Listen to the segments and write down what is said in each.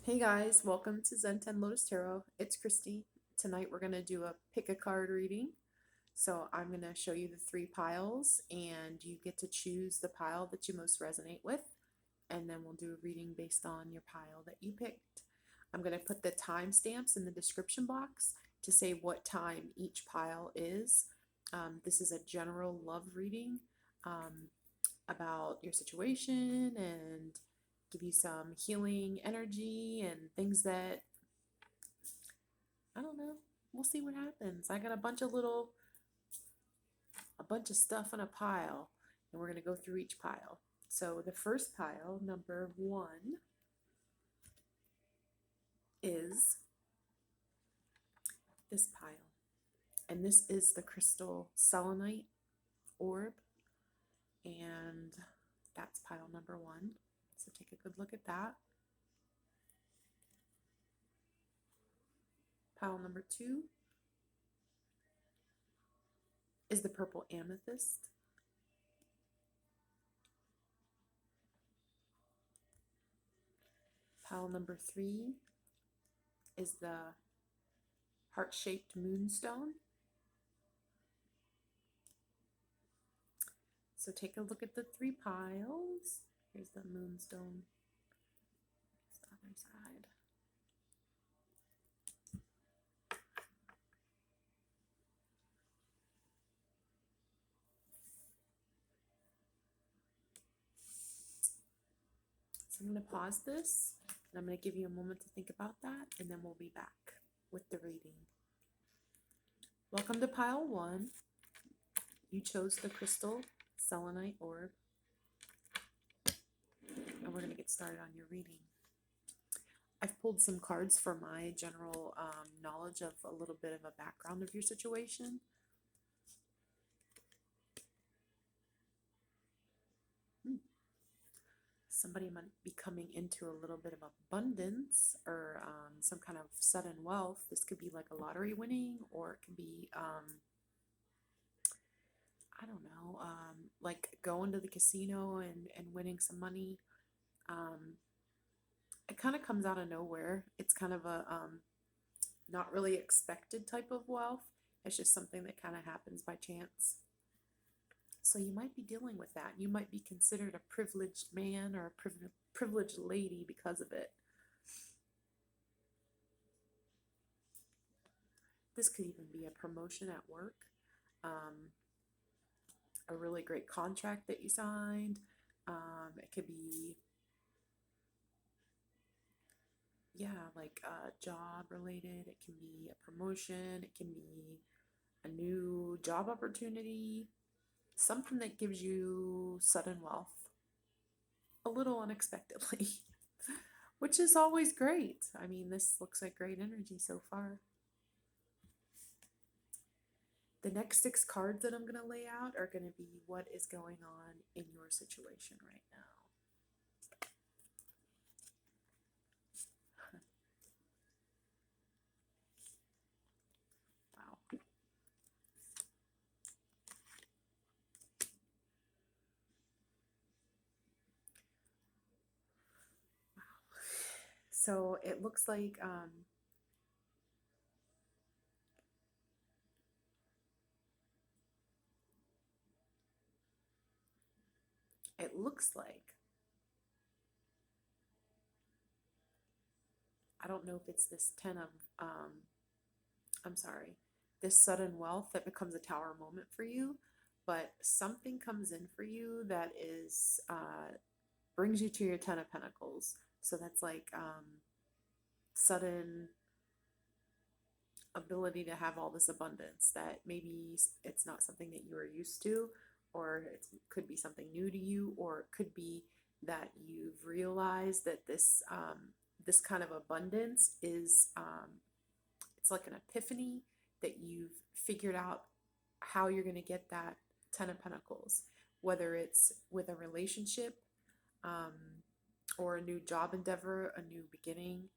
Hey guys, welcome to Zen 10 Lotus Tarot. It's Christy. Tonight we're going to do a pick a card reading. So I'm going to show you the three piles and you get to choose the pile that you most resonate with. And then we'll do a reading based on your pile that you picked. I'm going to put the timestamps in the description box to say what time each pile is. This is a general love reading about your situation and give you some healing energy and things that, I don't know, we'll see what happens. I got a bunch of stuff in a pile, and we're going to go through each pile. So the first pile, number 1, is this pile. And this is the crystal selenite orb, and that's pile number 1. So take a good look at that. Pile number 2 is the purple amethyst. Pile number 3 is the heart-shaped moonstone. So take a look at the 3 piles. Here's the moonstone. Here's the other side. So I'm going to pause this, and I'm going to give you a moment to think about that, and then we'll be back with the reading. Welcome to pile 1. You chose the crystal selenite orb, and we're going to get started on your reading. I've pulled some cards for my general knowledge of a little bit of a background of your situation. Somebody might be coming into a little bit of abundance or some kind of sudden wealth. This could be like a lottery winning, or it could be, I don't know, like going to the casino and winning some money. It kind of comes out of nowhere. It's kind of a not really expected type of wealth. It's just something that kind of happens by chance. So you might be dealing with that. You might be considered a privileged man or a privileged lady because of it. This could even be a promotion at work, a really great contract that you signed. It could be, yeah, like job related. It can be a promotion. It can be a new job opportunity, something that gives you sudden wealth, a little unexpectedly, which is always great. I mean, this looks like great energy so far. The next 6 cards that I'm going to lay out are going to be what is going on in your situation right now. Wow. So it looks like I don't know if it's this 10 of I'm sorry, this sudden wealth that becomes a tower moment for you, but something comes in for you that is brings you to your 10 of Pentacles. So that's like sudden ability to have all this abundance that maybe it's not something that you are used to, or it could be something new to you, or it could be that you've realized that this kind of abundance is it's like an epiphany that you've figured out how you're going to get that 10 of Pentacles, whether it's with a relationship um, or a new job endeavor, a new beginning,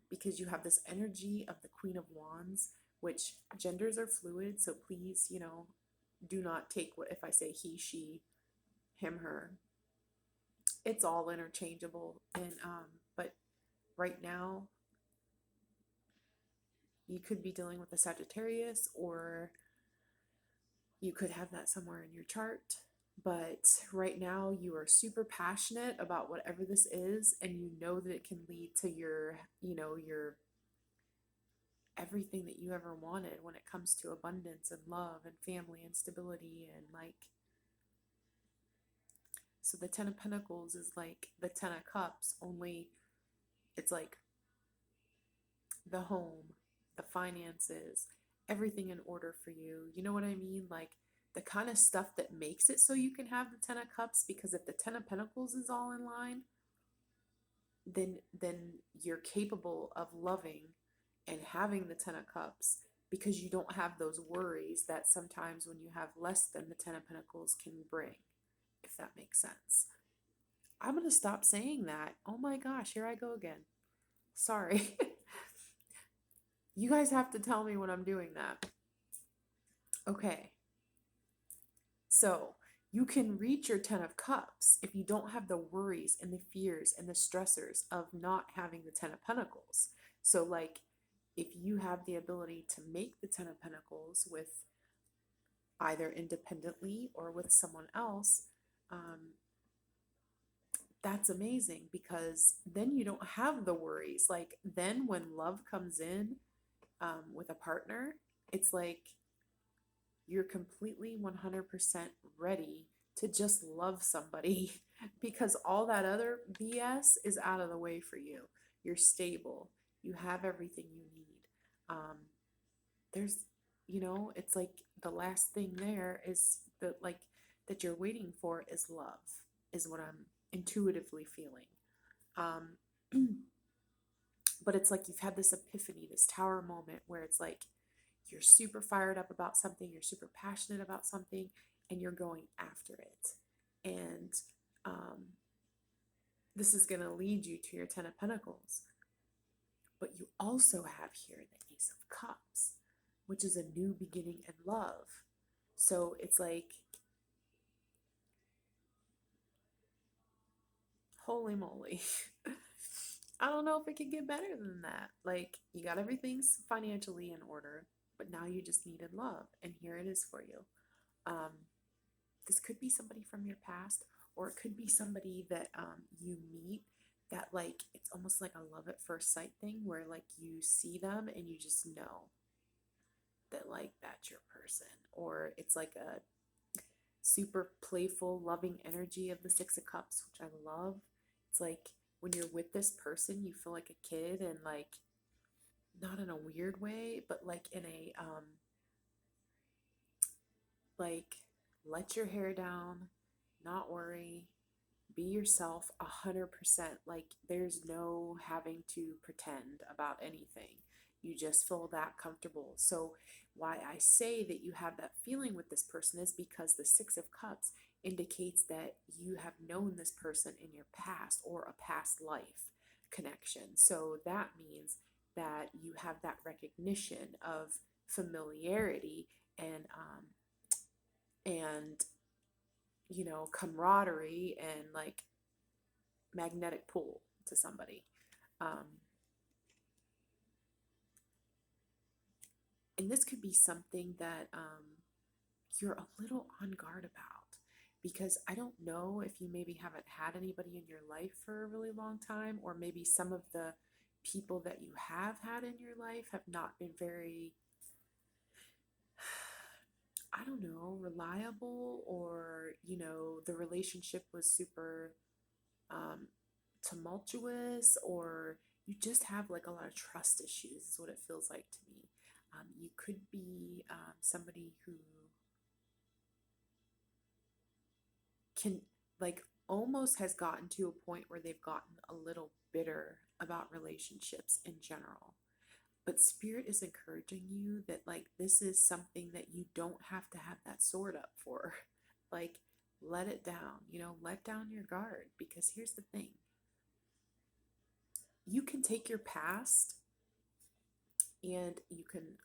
because you have this energy of the Queen of Wands, which genders are fluid. So please, do not take what if I say he, she, him, her. It's all interchangeable, and but right now, you could be dealing with a Sagittarius, or you could have that somewhere in your chart. But right now, you are super passionate about whatever this is, and you know that it can lead to your, your everything that you ever wanted when it comes to abundance and love and family and stability and like. So the 10 of Pentacles is like the 10 of Cups, only it's like the home, the finances, everything in order for you. You know what I mean? Like the kind of stuff that makes it so you can have the 10 of Cups, because if the 10 of Pentacles is all in line, then you're capable of loving and having the 10 of Cups, because you don't have those worries that sometimes when you have less than the 10 of Pentacles can bring, if that makes sense. I'm going to stop saying that. Oh my gosh, here I go again. Sorry. You guys have to tell me when I'm doing that. Okay. So you can reach your 10 of Cups if you don't have the worries and the fears and the stressors of not having the 10 of Pentacles. So, like, if you have the ability to make the 10 of Pentacles with either independently or with someone else, that's amazing, because then you don't have the worries. Like, then when love comes in with a partner, it's like you're completely 100% ready to just love somebody because all that other BS is out of the way for you. You're stable. You have everything you need. There's, it's like the last thing there is that you're waiting for is love, is what I'm intuitively feeling. But it's like you've had this epiphany, this tower moment where it's like you're super fired up about something, you're super passionate about something, and you're going after it. And this is going to lead you to your 10 of Pentacles. But you also have here the Ace of Cups, which is a new beginning in love. So it's like, holy moly. I don't know if it could get better than that. Like, you got everything financially in order, but now you just needed love, and here it is for you. This could be somebody from your past, or it could be somebody that you meet that, like, it's almost like a love at first sight thing, where like you see them and you just know that like that's your person. Or it's like a super playful, loving energy of the Six of Cups, which I love. It's like when you're with this person, you feel like a kid, and like not in a weird way, but like in a like let your hair down, not worry, be yourself 100%. Like there's no having to pretend about anything. You just feel that comfortable. So why I say that you have that feeling with this person is because the Six of Cups indicates that you have known this person in your past, or a past life connection. So that means that you have that recognition of familiarity and camaraderie and like magnetic pull to somebody. And this could be something that you're a little on guard about, because I don't know if you maybe haven't had anybody in your life for a really long time, or maybe some of the people that you have had in your life have not been very, I don't know, reliable, or, the relationship was super tumultuous, or you just have like a lot of trust issues, is what it feels like to me. You could be somebody who can like almost has gotten to a point where they've gotten a little bitter about relationships in general. But Spirit is encouraging you that like this is something that you don't have to have that sword up for. Like, let it down, let down your guard, because here's the thing. You can take your past and you can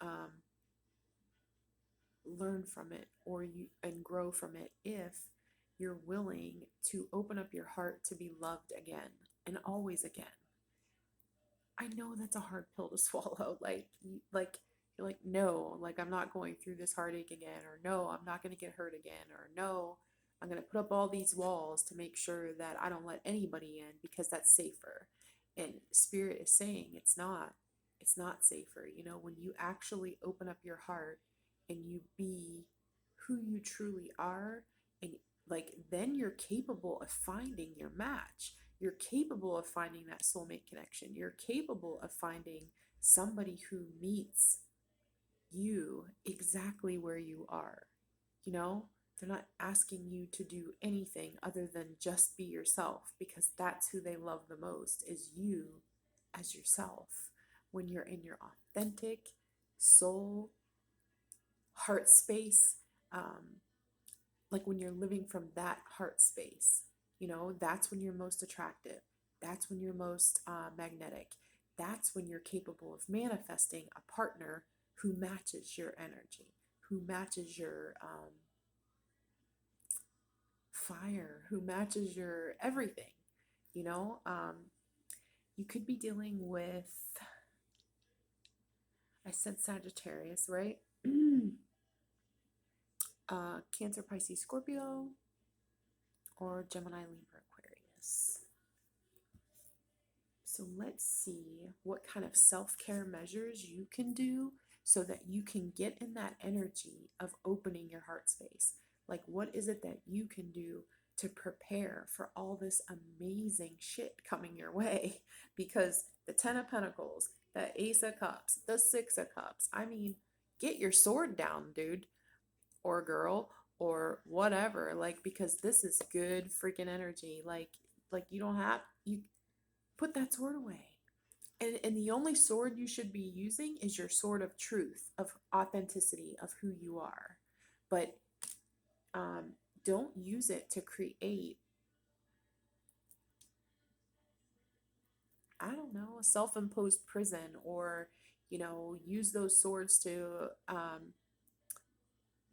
learn from it, and grow from it, if you're willing to open up your heart to be loved again and always again. I know that's a hard pill to swallow. You're like, no, like I'm not going through this heartache again, or no, I'm not going to get hurt again, or no, I'm going to put up all these walls to make sure that I don't let anybody in because that's safer. And spirit is saying it's not safer. You know, when you actually open up your heart and you be who you truly are, and like then you're capable of finding your match. You're capable of finding that soulmate connection. You're capable of finding somebody who meets you exactly where you are. You know, they're not asking you to do anything other than just be yourself, because that's who they love the most, is you as yourself. When you're in your authentic soul, heart space, um, like when you're living from that heart space, you know, that's when you're most attractive. That's when you're most magnetic. That's when you're capable of manifesting a partner who matches your energy, who matches your fire, who matches your everything. You know, you could be dealing with, I said Sagittarius, right? Cancer, Pisces, Scorpio, or Gemini, Libra, Aquarius. So let's see what kind of self-care measures you can do so that you can get in that energy of opening your heart space. Like, what is it that you can do to prepare for all this amazing shit coming your way? Because the Ten of Pentacles, the Ace of Cups, the Six of Cups, I mean, get your sword down, dude or girl or whatever. Like, because this is good freaking energy. Like you don't have, you put that sword away. And the only sword you should be using is your sword of truth, of authenticity, of who you are. But um, don't use it to create, I don't know, a self-imposed prison, or, you know, use those swords to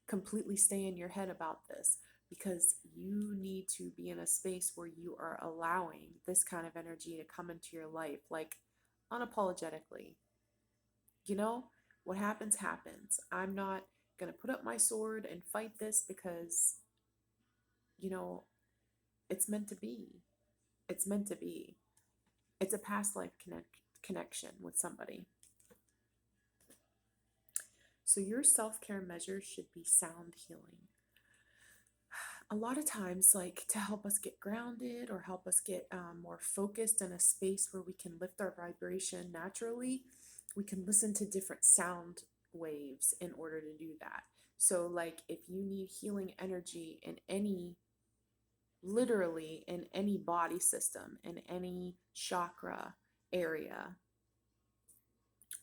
completely stay in your head about this, because you need to be in a space where you are allowing this kind of energy to come into your life, like unapologetically. You know, what happens, happens. I'm not going to put up my sword and fight this because, you know, it's meant to be. It's meant to be. It's a past life connection with somebody. So your self-care measures should be sound healing. A lot of times, like to help us get grounded or help us get more focused in a space where we can lift our vibration naturally, we can listen to different sound waves in order to do that. So, like, if you need healing energy in any, literally in any body system, in any chakra area,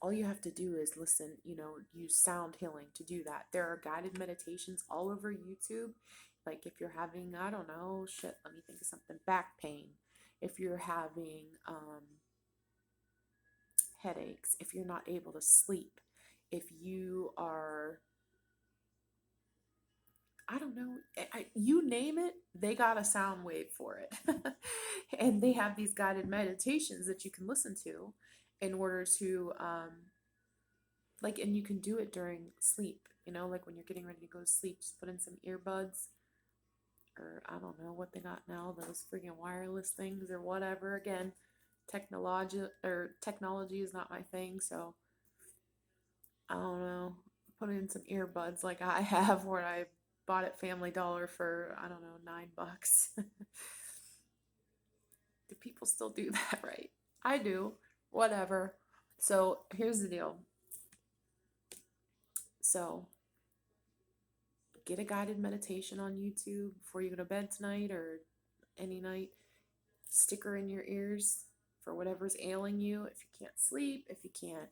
all you have to do is listen, you know, use sound healing to do that. There are guided meditations all over YouTube. Like if you're having, I don't know, shit, let me think of something, back pain. If you're having headaches, if you're not able to sleep, if you are, I don't know, you name it, they got a sound wave for it. And they have these guided meditations that you can listen to in order to like, and you can do it during sleep, you know, like when you're getting ready to go to sleep, just put in some earbuds, or I don't know what they got now, those freaking wireless things or whatever. Again, technology is not my thing, so I don't know, put in some earbuds like I have, where I bought at Family Dollar for, I don't know, $9. Do people still do that? Right? I do. Whatever. So here's the deal. So get a guided meditation on YouTube before you go to bed tonight or any night. Stick her in your ears for whatever's ailing you. If you can't sleep, if you can't,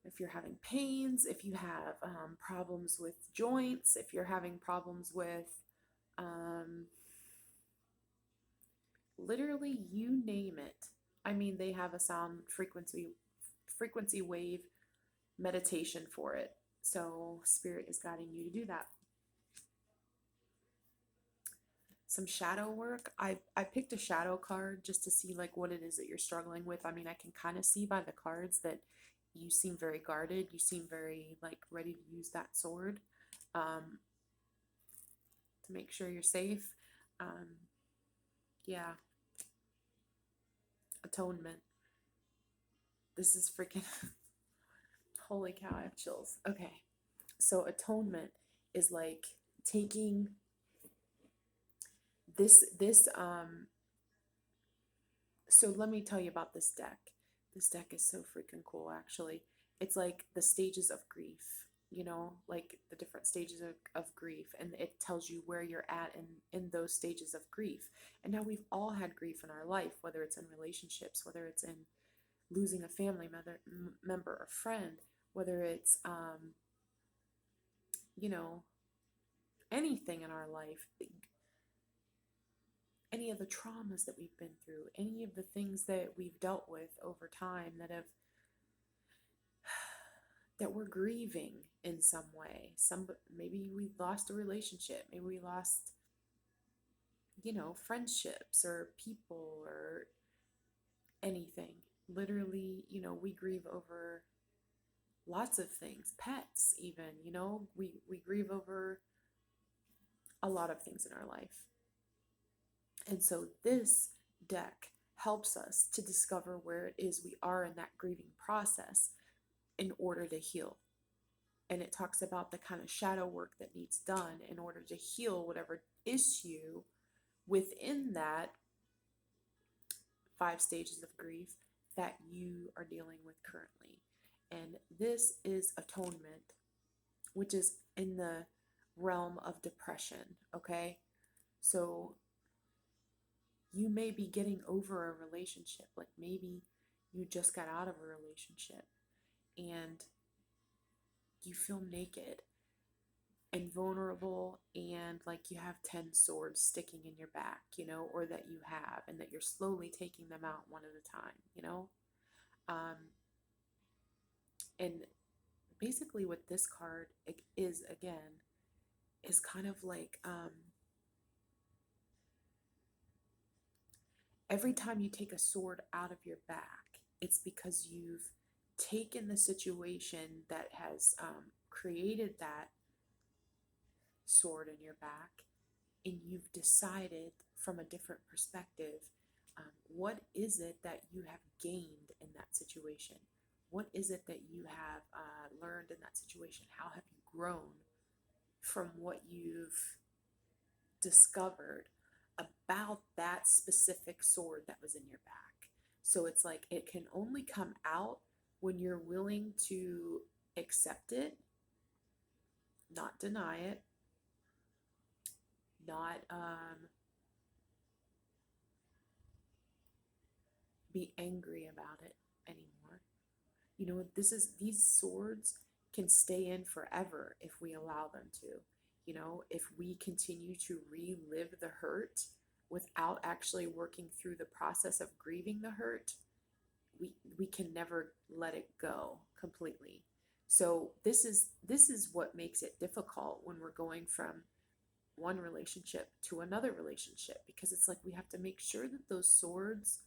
if you're having pains, if you have problems with joints, if you're having problems with literally you name it. I mean, they have a sound frequency wave meditation for it. So spirit is guiding you to do that. some shadow work. I picked a shadow card just to see like what it is that you're struggling with. I mean, I can kind of see by the cards that you seem very guarded. You seem very like ready to use that sword um, to make sure you're safe. Um, yeah, atonement. This is freaking holy cow, I have chills. Okay. So atonement is like taking this. So let me tell you about this deck. This deck is so freaking cool, actually. It's like the stages of grief, you know, like the different stages of grief, and it tells you where you're at in those stages of grief. And now we've all had grief in our life, whether it's in relationships, whether it's in losing a family member or friend, whether it's, you know, anything in our life, any of the traumas that we've been through, any of the things that we've dealt with over time that we're grieving in some way. Maybe we lost a relationship, maybe we lost, you know, friendships or people or anything. Literally, you know, we grieve over lots of things, pets even, you know, we grieve over a lot of things in our life. And so this deck helps us to discover where it is we are in that grieving process in order to heal. And it talks about the kind of shadow work that needs done in order to heal whatever issue within that 5 stages of grief that you are dealing with currently. And this is atonement, which is in the realm of depression, okay? So you may be getting over a relationship, like maybe you just got out of a relationship and you feel naked and vulnerable and like you have 10 swords sticking in your back, you know, or that you have, and that you're slowly taking them out one at a time, you know. And basically what this card is, again, is kind of like every time you take a sword out of your back, it's because you've taken the situation that has created that sword in your back, and you've decided from a different perspective, what is it that you have gained in that situation? What is it that you have learned in that situation? How have you grown from what you've discovered about that specific sword that was in your back? So it's like it can only come out when you're willing to accept it, not deny it, not be angry about it anymore. You know, these swords can stay in forever if we allow them to. You know, if we continue to relive the hurt without actually working through the process of grieving the hurt, we can never let it go completely. So this is what makes it difficult when we're going from one relationship to another relationship, because it's like we have to make sure that those swords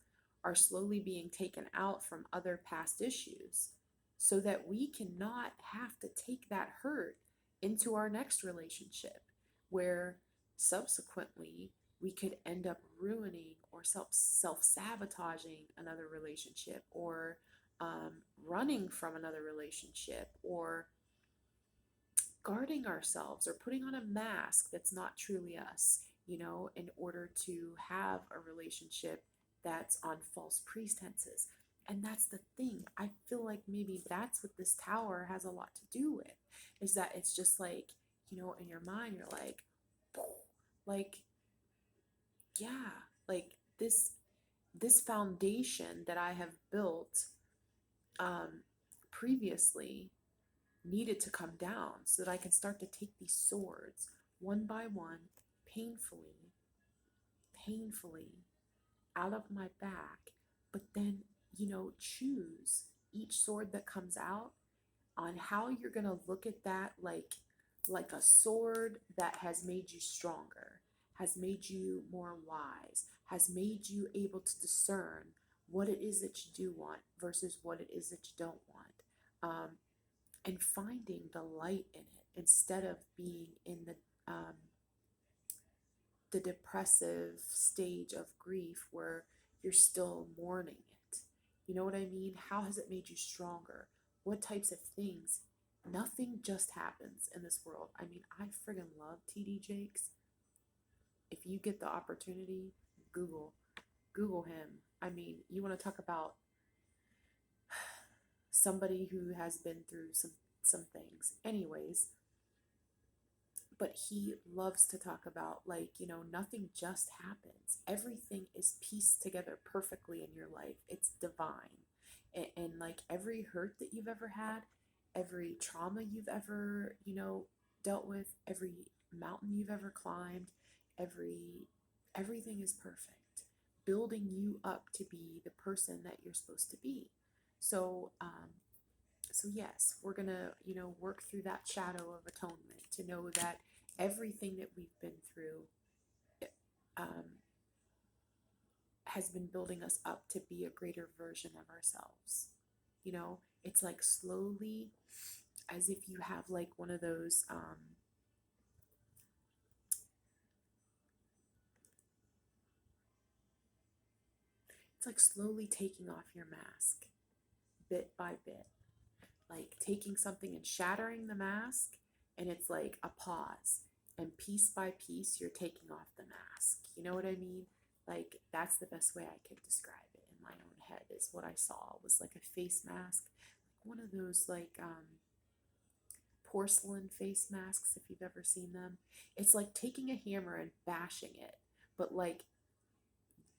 are slowly being taken out from other past issues so that we cannot have to take that hurt into our next relationship, where subsequently we could end up ruining or self-sabotaging another relationship, or running from another relationship, or guarding ourselves or putting on a mask that's not truly us, you know, in order to have a relationship that's on false pretenses. And that's the thing. I feel like maybe that's what this tower has a lot to do with, is that it's just like, you know, in your mind, you're like, yeah, like this foundation that I have built um, previously needed to come down so that I can start to take these swords one by one, painfully, painfully out of my back, but then, you know, choose each sword that comes out on how you're going to look at that, like a sword that has made you stronger, has made you more wise, has made you able to discern what it is that you do want versus what it is that you don't want. And finding the light in it instead of being in the depressive stage of grief where you're still mourning it. You know what I mean? How has it made you stronger? What types of things? Nothing just happens in this world. I mean, I friggin' love TD Jakes. If you get the opportunity, Google Google him. I mean, you want to talk about somebody who has been through some things. Anyways, but he loves to talk about, like, nothing just happens. Everything is pieced together perfectly in your life. It's divine. And like every hurt that you've ever had, every trauma you've ever, dealt with, every mountain you've ever climbed, everything is perfect, building you up to be the person that you're supposed to be. So, so yes, we're gonna, work through that shadow of atonement to know that everything that we've been through um, has been building us up to be a greater version of ourselves. It's like slowly, as if you have like one of those, it's like slowly taking off your mask bit by bit, like taking something and shattering the mask, and it's like a pause, and piece by piece you're taking off the mask. You know what I mean? Like, that's the best way I could describe it in my own head. Is what I saw was like a face mask, like one of those like porcelain face masks, if you've ever seen them. It's like taking a hammer and bashing it, but like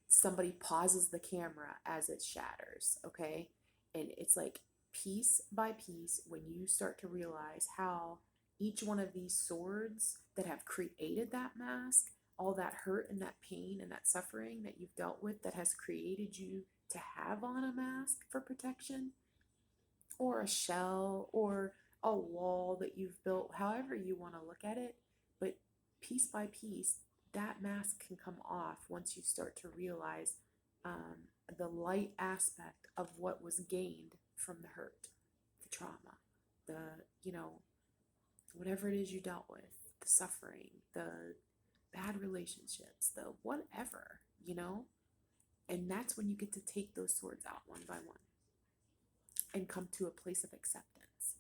somebody pauses the camera as it shatters, okay? And it's like piece by piece, when you start to realize how each one of these swords that have created that mask, all that hurt and that pain and that suffering that you've dealt with, that has created you to have on a mask for protection, or a shell, or a wall that you've built, however you want to look at it. But piece by piece, that mask can come off once you start to realize the light aspect of what was gained from the hurt, the trauma, the, whatever it is you dealt with, the suffering, the bad relationships, the whatever. And that's when you get to take those swords out one by one and come to a place of acceptance,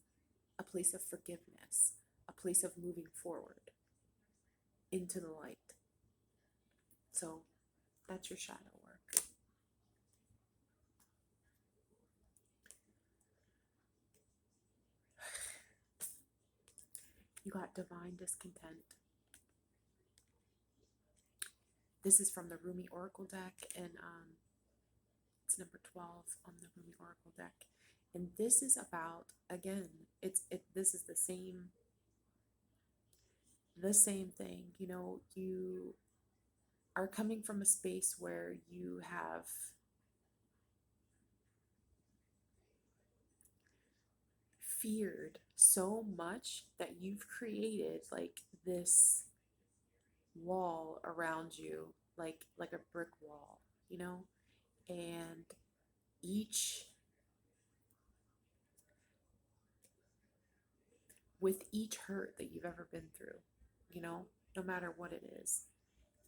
a place of forgiveness, a place of moving forward into the light. So that's your shadow work. You got divine discontent. This is from the Rumi Oracle deck, and it's number 12 on the Rumi Oracle deck. And this is about, again, this is the same thing. You are coming from a space where you have feared so much that you've created like this wall around you, like a brick wall, and each with each hurt that you've ever been through, no matter what it is,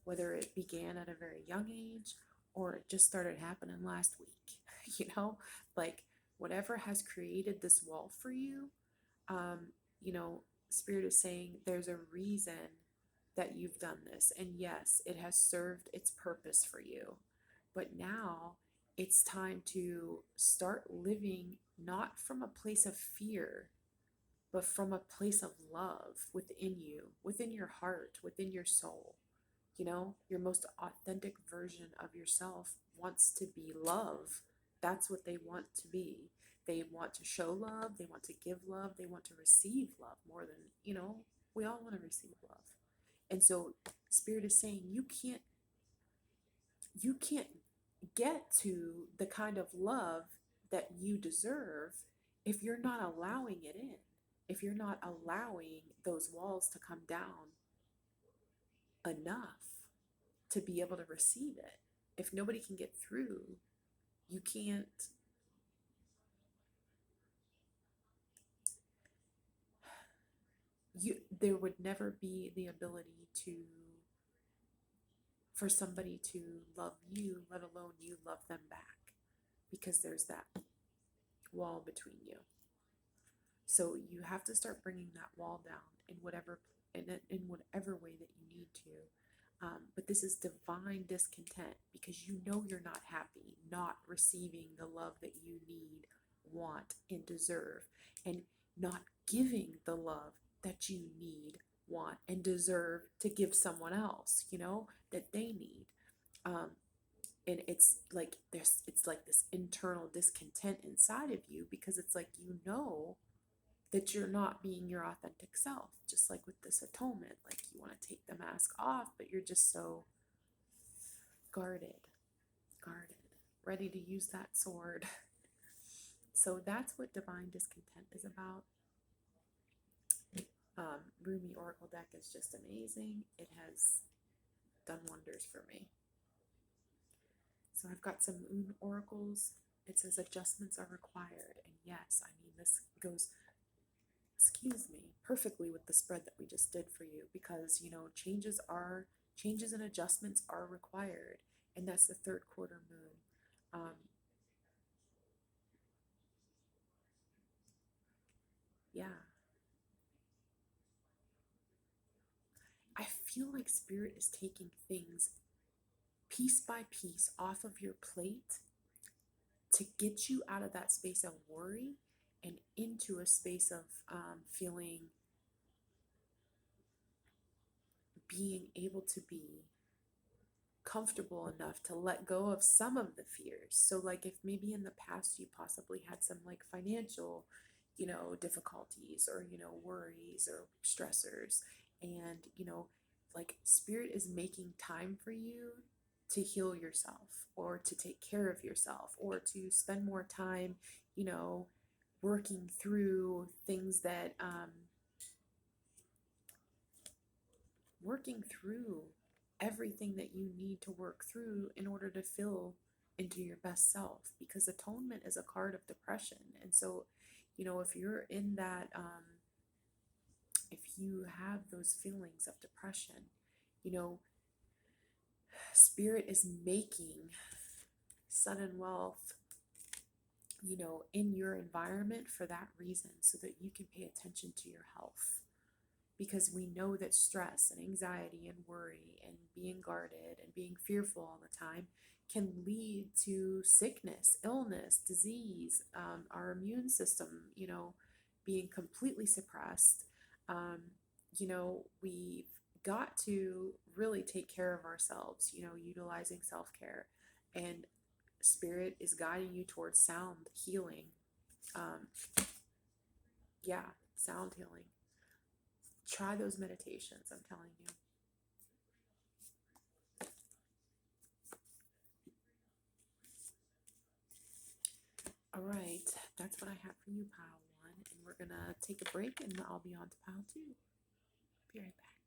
whether it began at a very young age or it just started happening last week, like whatever has created this wall for you, um, Spirit is saying there's a reason that you've done this. And yes, it has served its purpose for you. But now it's time to start living not from a place of fear, but from a place of love within you, within your heart, within your soul. Your most authentic version of yourself wants to be love. That's what they want to be. They want to show love. They want to give love. They want to receive love more than, we all want to receive love. And so Spirit is saying you can't get to the kind of love that you deserve if you're not allowing it in, if you're not allowing those walls to come down enough. to be able to receive it. If nobody can get through, you can't. There would never be the ability for somebody to love you, let alone you love them back, because there's that wall between you. So you have to start bringing that wall down in whatever way that you need to. But this is divine discontent, because you know you're not happy, not receiving the love that you need, want, and deserve, and not giving the love that you need, want, and deserve to give someone else, that they need. And it's like this internal discontent inside of you, because it's like, that you're not being your authentic self, just like with this atonement. Like, you want to take the mask off, but you're just so guarded, ready to use that sword. So that's what divine discontent is about. Rumi Oracle deck is just amazing. It has done wonders for me. So I've got some moon oracles. It says adjustments are required. And yes, I mean, this goes, perfectly with the spread that we just did for you, because, changes and adjustments are required. And that's the third quarter moon. Yeah. I feel like Spirit is taking things piece by piece off of your plate to get you out of that space of worry and into a space of being able to be comfortable enough to let go of some of the fears. So like, if maybe in the past you possibly had some like financial, difficulties, or, worries or stressors, and, like, Spirit is making time for you to heal yourself, or to take care of yourself, or to spend more time, working through things that, working through everything that you need to work through in order to feel into your best self, because atonement is a card of depression. And so, if you're in that, if you have those feelings of depression, Spirit is making sudden wealth, in your environment for that reason, so that you can pay attention to your health. Because we know that stress and anxiety and worry and being guarded and being fearful all the time can lead to sickness, illness, disease, our immune system, being completely suppressed. We've got to really take care of ourselves, utilizing self-care. And Spirit is guiding you towards sound healing. Sound healing. Try those meditations, I'm telling you. All right, that's what I have for you, pile one. And we're going to take a break, and I'll be on to pile two. Be right back.